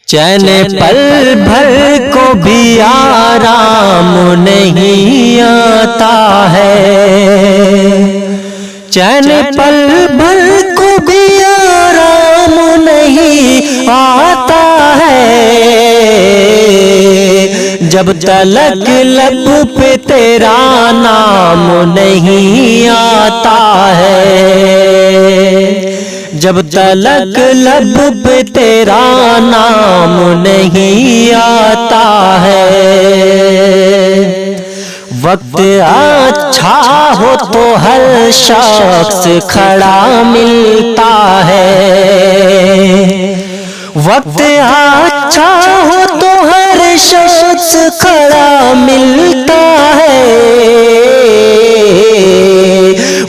चैन पल भर को भी आराम नहीं आता है। चैन पल भर को भी आराम नहीं आता है। जब तलक लब पे तेरा नाम नहीं आता है। जब तलक लब पे तेरा नाम नहीं आता है। वक्त अच्छा हो तो हर शख्स खड़ा मिलता है। वक्त अच्छा हो तो हर शख्स खड़ा मिलता है।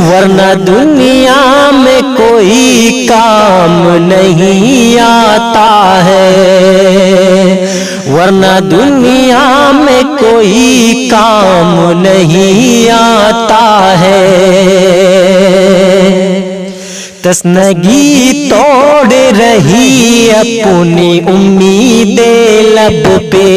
वरना दुनिया में कोई काम नहीं आता है। वरना दुनिया में कोई काम नहीं आता है। तस्नगी तोड़ रही अपनी उम्मीदें लब पे।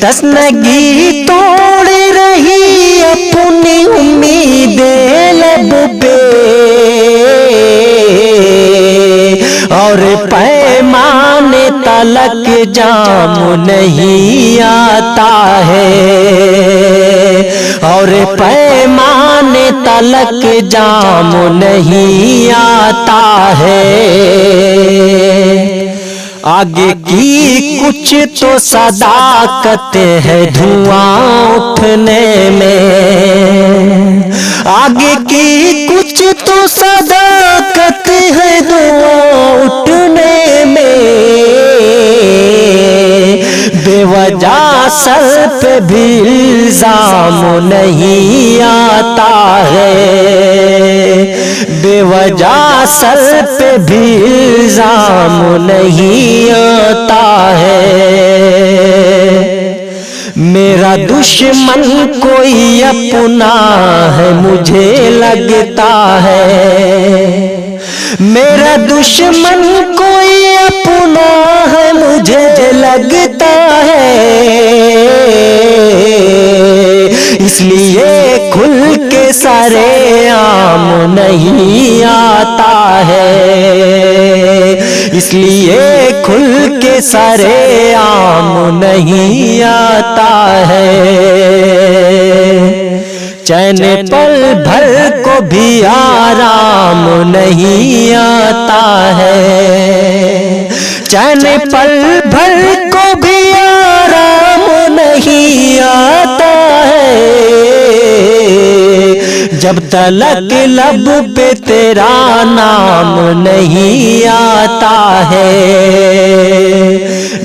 तस्नगी तोड़ रही अपनी उम्मीदें लब पे। और पैमाने तलक जाम नहीं आता है। और पैमाने तलक जाम नहीं आता है। आगे की कुछ तो सदाकत है धुआं उठने में। आगे की कुछ तो सदाकत है धुआं उठने में। बेवजह सर पे भी इल्जाम नहीं आता है। बेवजह सर पे भी इल्जाम नहीं आता है। मेरा दुश्मन कोई अपना है मुझे लगता है। मेरा दुश्मन कोई अपना है मुझे लगता है। इसलिए खुल के सरे आम नहीं आता है। इसलिए खुल के सरे आम नहीं आता है। चैन पल भर को भी आराम नहीं आता है। चैन पल भर को भी आराम नहीं आता है। जब तलक लब पे तेरा नाम नहीं आता है।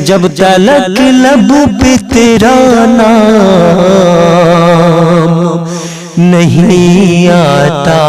जब तलक लब पे तेरा नाम नहीं आता।